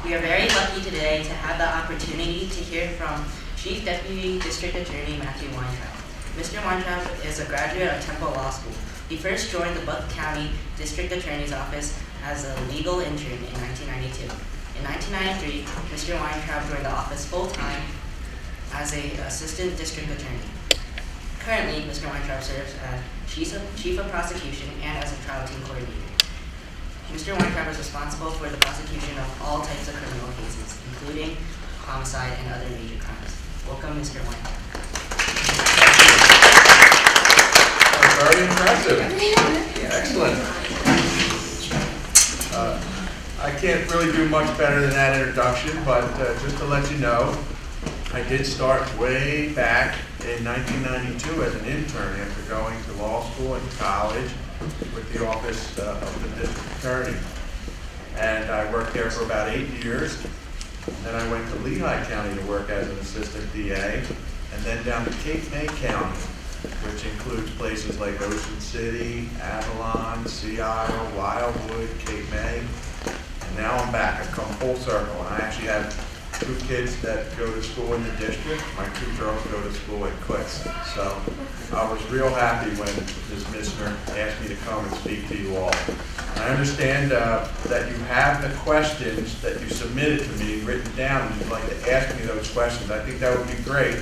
We are very lucky today to have the opportunity to hear from Chief Deputy District Attorney Matt Weintraub. Mr. Weintraub is a graduate of Temple Law School. He first joined the Buck County District Attorney's Office as a legal intern in 1992. In 1993, Mr. Weintraub joined the office full-time as an assistant district attorney. Currently, Mr. Weintraub serves as Chief of Prosecution and as a trial team coordinator. Mr. Weintraub is responsible for the prosecution of all types of criminal cases, including homicide and other major crimes. Welcome, Mr. Weintraub. Very impressive. Excellent. I can't really do much better than that introduction, but just to let you know, I did start way back in 1992 as an intern after going to law school and college with the office of the district attorney. And I worked there for about 8 years. Then I went to Lehigh County to work as an assistant DA, and then down to Cape May County, which includes places like Ocean City, Avalon, Sea Isle, Wildwood, Cape May. And now I'm back. I've come full circle. And I actually have 2 kids that go to school in the district. My 2 girls go to school at Clicks. So I was real happy when Ms. Michener asked me to come and speak to you all. I understand that you have the questions that you submitted to me written down, and you'd like to ask me those questions. I think that would be great.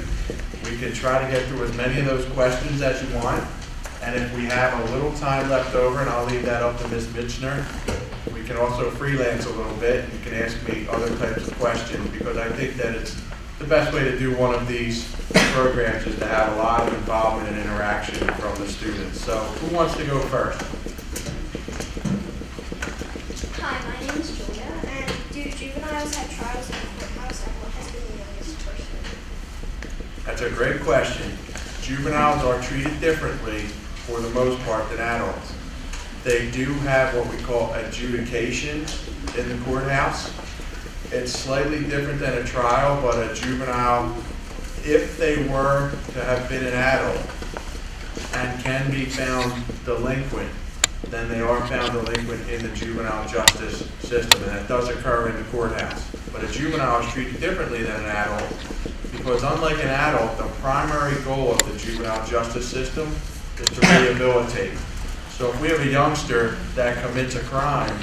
We can try to get through as many of those questions as you want, and if we have a little time left over, and I'll leave that up to Ms. Michener, we can also freelance a little bit. You can ask me other types of questions, because I think that it's the best way to do one of these programs is to have a lot of involvement and interaction from the students. So who wants to go first? Hi, my name is Julia, and do juveniles have trials in the courthouse, and what has been the youngest person? That's a great question. Juveniles are treated differently for the most part than adults. They do have what we call adjudication in the courthouse. It's slightly different than a trial, but a juvenile, if they were to have been an adult and can be found delinquent, then they are found delinquent in the juvenile justice system, and that does occur in the courthouse. But a juvenile is treated differently than an adult, because unlike an adult, the primary goal of the juvenile justice system is to rehabilitate. So if we have a youngster that commits a crime,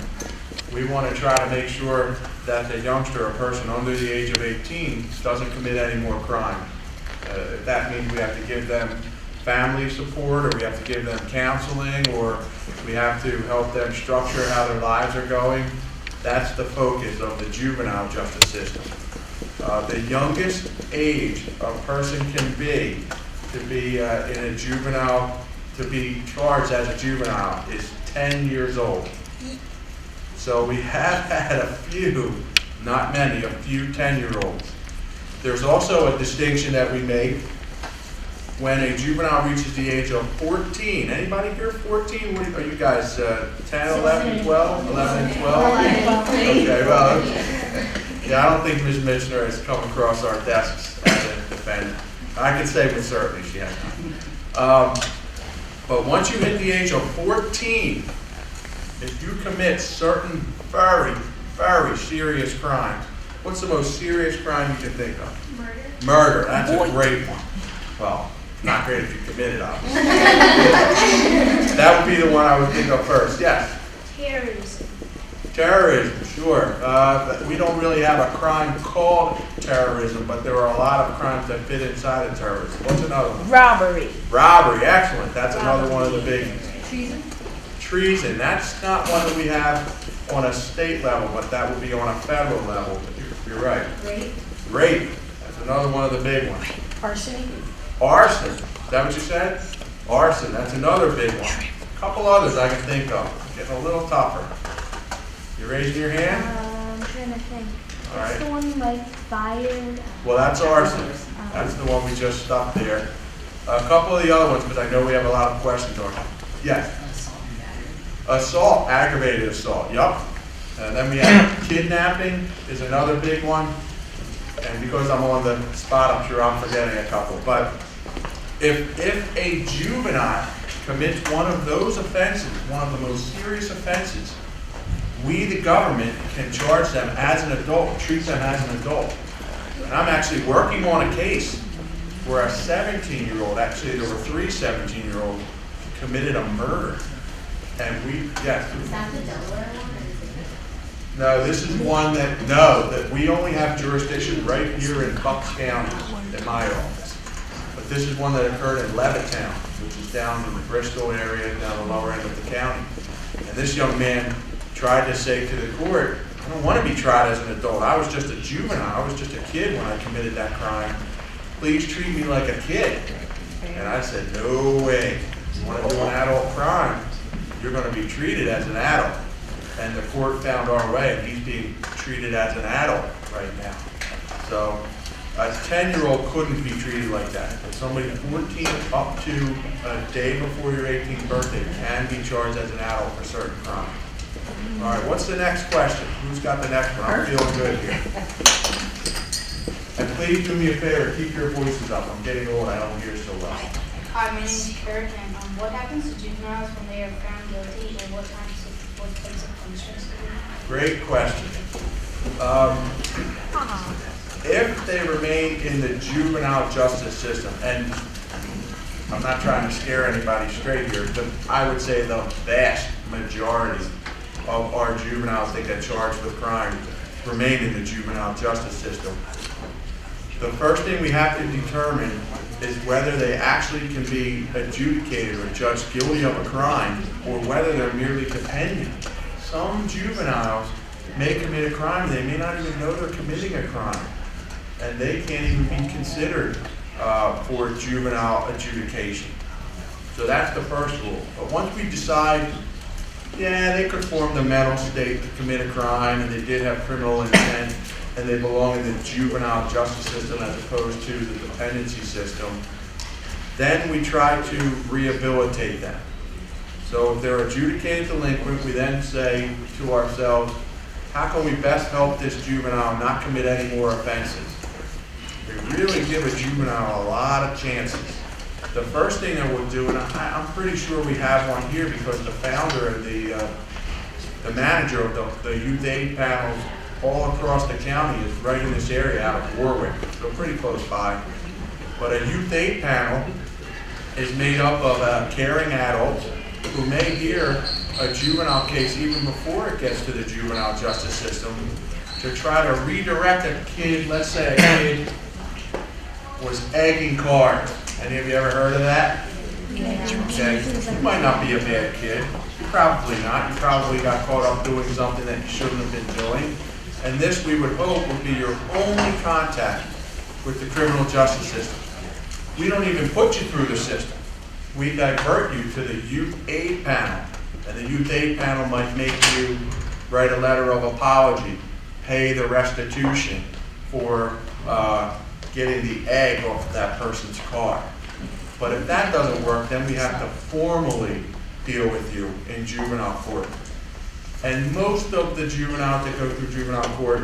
we want to try to make sure that the youngster, a person under the age of 18, doesn't commit any more crime. If that means we have to give them family support, or we have to give them counseling, or we have to help them structure how their lives are going, that's the focus of the juvenile justice system. The youngest age a person can be to be in a juvenile, to be charged as a juvenile, is 10 years old. So we have had a few, not many, a few 10-year-olds. There's also a distinction that we make when a juvenile reaches the age of 14. Anybody here 14? What are you guys, 10, 11, 12? 11 and 12? Okay, well, yeah, I don't think Ms. Michener has come across our desks as a defendant. I can say with certainty she has not. But once you hit the age of 14, if you commit certain very, very serious crimes, what's the most serious crime you can think of? Murder. Murder, that's a great one. Well, not great if you commit it, obviously. That would be the one I would think of first. Yes? Terrorism. Terrorism, sure. We don't really have a crime called terrorism, but there are a lot of crimes that fit inside of terrorism. What's another one? Robbery. Robbery, excellent. That's another one of the big ones. Treason. Treason, that's not one that we have on a state level, but that would be on a federal level. You're right. Rape. Rape, that's another one of the big ones. Arson. Arson, is that what you said? Arson, that's another big one. A couple others I can think of. Getting a little tougher. You raising your hand? I'm trying to think. All right. What's the one like fire? Well, that's arson. That's the one we just stuck there. A couple of the other ones, because I know we have a lot of questions on them. Yes? Assault, aggravated assault, yup. And then we have kidnapping is another big one. And because I'm on the spot, I'm sure I'm forgetting a couple. But if a juvenile commits one of those offenses, one of the most serious offenses, we, the government, can charge them as an adult, treat them as an adult. And I'm actually working on a case where a 17-year-old, actually there were 3 17-year-olds, committed a murder. And yes. Is that the Delaware one? No, this is one that we only have jurisdiction right here in Bucks County, in my office. But this is one that occurred in Levittown, which is down in the Bristol area, down the lower end of the county. And this young man tried to say to the court, I don't want to be tried as an adult. I was just a juvenile. I was just a kid when I committed that crime. Please treat me like a kid. And I said, no way. You want to do an adult crime, you're going to be treated as an adult. And the court found our way, and he's being treated as an adult right now. So a 10-year-old couldn't be treated like that. But somebody 14 up to a day before your 18th birthday can be charged as an adult for certain crimes. All right, what's the next question? Who's got the next one? I'm feeling good here. And please do me a favor, keep your voices up. I'm getting old, I don't hear so well. Hi, my name is Kurt, and what happens to juveniles when they are found guilty, and what types of punishments do they have? Great question. If they remain in the juvenile justice system, and I'm not trying to scare anybody straight here, but I would say the vast majority of our juveniles that get charged with crime remain in the juvenile justice system. The first thing we have to determine is whether they actually can be adjudicated or judged guilty of a crime, or whether they're merely dependent. Some juveniles may commit a crime, they may not even know they're committing a crime, and they can't even be considered for juvenile adjudication. So that's the first rule. But once we decide, yeah, they could form the mental state to commit a crime, and they did have criminal intent, and they belong in the juvenile justice system as opposed to the dependency system, then we try to rehabilitate them. So if they're adjudicated delinquent, we then say to ourselves, how can we best help this juvenile not commit any more offenses? We really give a juvenile a lot of chances. The first thing that we'll do, and I'm pretty sure we have one here because the founder and the manager of the youth aid panels all across the county is right in this area out of Warwick, so pretty close by. But a youth aid panel is made up of caring adults who may hear a juvenile case even before it gets to the juvenile justice system to try to redirect a kid. Let's say a kid was egging cars. Any of you ever heard of that? Okay, you might not be a bad kid. Probably not. You probably got caught up doing something that you shouldn't have been doing. And this, we would hope, would be your only contact with the criminal justice system. We don't even put you through the system. We divert you to the youth aid panel. And the youth aid panel might make you write a letter of apology, pay the restitution for getting the egg off that person's car. But if that doesn't work, then we have to formally deal with you in juvenile court. And most of the juveniles that go through juvenile court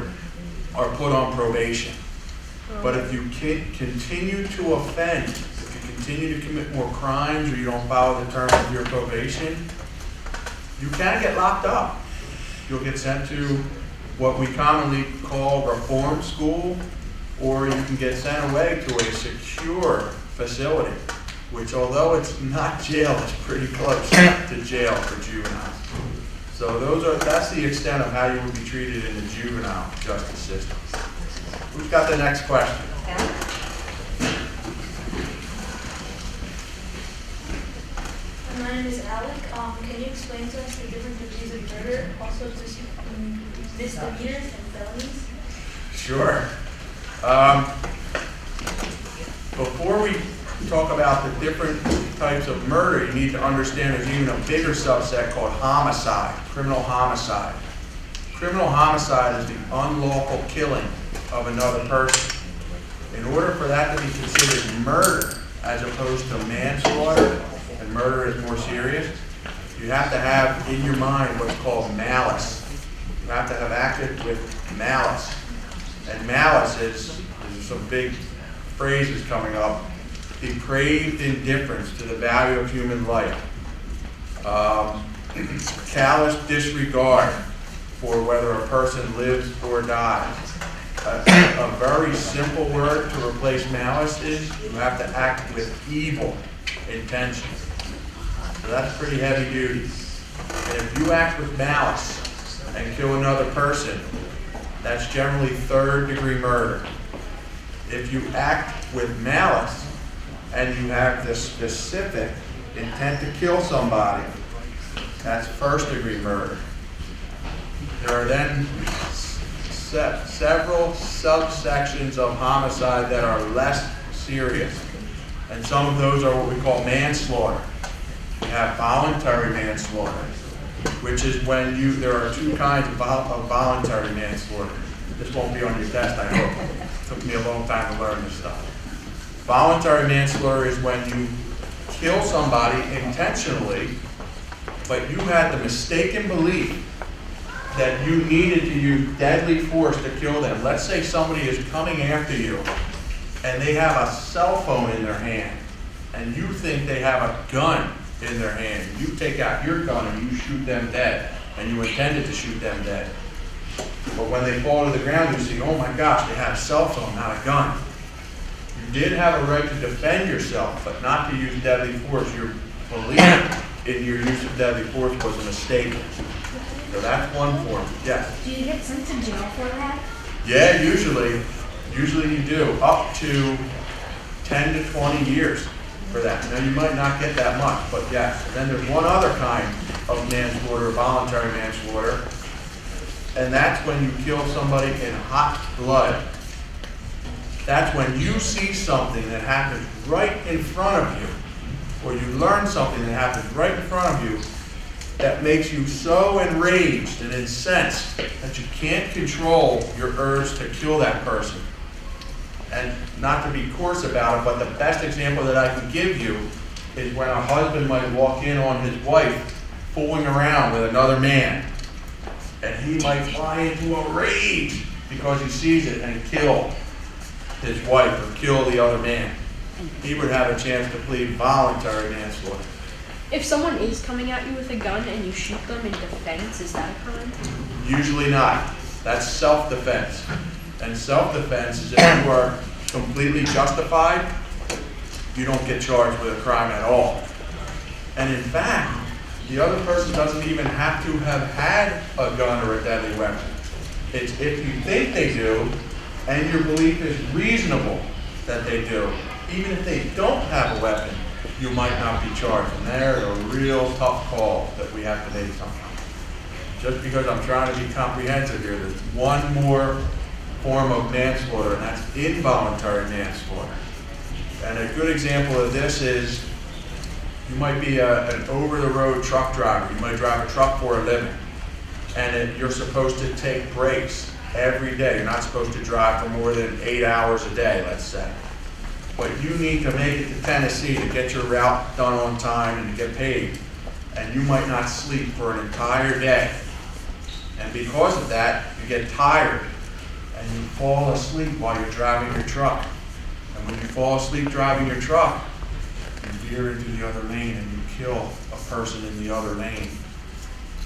are put on probation. But if you continue to offend, if you continue to commit more crimes or you don't follow the terms of your probation, you can get locked up. You'll get sent to what we commonly call reform school, or you can get sent away to a secure facility, which although it's not jail, it's pretty close to jail for juveniles. So that's the extent of how you would be treated in the juvenile justice system. Who's got the next question? My name is Alec. Can you explain to us the different degrees of murder, also just misdemeanors and felonies? Sure. Before we talk about the different types of murder, you need to understand there's even a bigger subset called homicide, criminal homicide. Criminal homicide is the unlawful killing of another person. In order for that to be considered murder, as opposed to manslaughter, and murder is more serious, you have to have in your mind what's called malice. You have to have acted with malice. And malice is, there's some big phrases coming up, depraved indifference to the value of human life, callous disregard for whether a person lives or dies. A very simple word to replace malice is you have to act with evil intention. So that's pretty heavy duty. And if you act with malice and kill another person, that's generally third-degree murder. If you act with malice and you have the specific intent to kill somebody, that's first-degree murder. There are then several subsections of homicide that are less serious. And some of those are what we call manslaughter. We have voluntary manslaughter, which is when there are two kinds of voluntary manslaughter. This won't be on your test, I hope. It took me a long time to learn this stuff. Voluntary manslaughter is when you kill somebody intentionally, but you had the mistaken belief that you needed to use deadly force to kill them. Let's say somebody is coming after you and they have a cell phone in their hand and you think they have a gun in their hand. You take out your gun and you shoot them dead, and you intended to shoot them dead. But when they fall to the ground, you see, oh my gosh, they had a cell phone, not a gun. You did have a right to defend yourself, but not to use deadly force. Your belief in your use of deadly force was a mistake. So that's one form. Yes? Do you get sent to jail for that? Yeah, usually you do, up to 10 to 20 years for that. Now, you might not get that much, but yes. And then there's one other kind of manslaughter, voluntary manslaughter, and that's when you kill somebody in hot blood. That's when you see something that happens right in front of you, or you learn something that happens right in front of you that makes you so enraged and incensed that you can't control your urge to kill that person. And not to be coarse about it, but the best example that I can give you is when a husband might walk in on his wife fooling around with another man. And he might fly into a rage because he sees it and kill his wife or kill the other man. He would have a chance to plead voluntary manslaughter. If someone is coming at you with a gun and you shoot them in defense, is that a crime? Usually not. That's self-defense. And self-defense is if you are completely justified, you don't get charged with a crime at all. And in fact, the other person doesn't even have to have had a gun or a deadly weapon. It's if you think they do, and your belief is reasonable that they do, even if they don't have a weapon, you might not be charged. And there's a real tough call that we have to make sometimes. Just because I'm trying to be comprehensive here, there's one more form of manslaughter, and that's involuntary manslaughter. And a good example of this is you might be an over-the-road truck driver. You might drive a truck for a living, and you're supposed to take breaks every day. You're not supposed to drive for more than 8 hours a day, let's say. But you need to make it to Tennessee to get your route done on time and to get paid. And you might not sleep for an entire day. And because of that, you get tired and you fall asleep while you're driving your truck. And when you fall asleep driving your truck, you veer into the other lane and you kill a person in the other lane.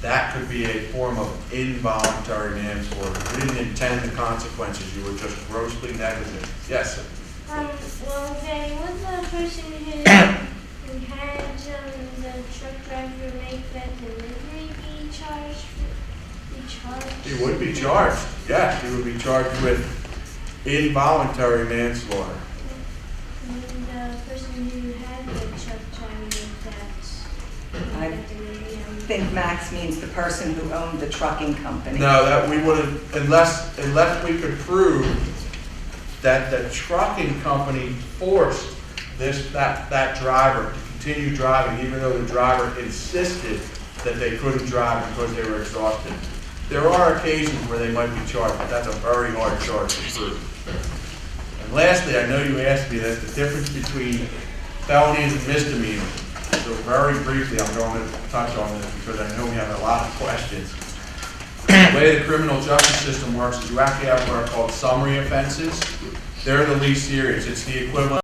That could be a form of involuntary manslaughter. You didn't intend the consequences. You were just grossly negligent. Yes, sir. Well, okay, would the person who had the truck driver make that delivery be charged? He would be charged. Yes, he would be charged with involuntary manslaughter. And the person who had the truck driver make I think Max means the person who owned the trucking company. No, that we wouldn't, unless we could prove that the trucking company forced that driver to continue driving, even though the driver insisted that they couldn't drive because they were exhausted. There are occasions where they might be charged, but that's a very hard charge to prove. And lastly, I know you asked me that the difference between felonies and misdemeanors. So very briefly, I'm going to touch on this because I know we have a lot of questions. The way the criminal justice system works is you actually have what are called summary offenses. They're the least serious. It's the equivalent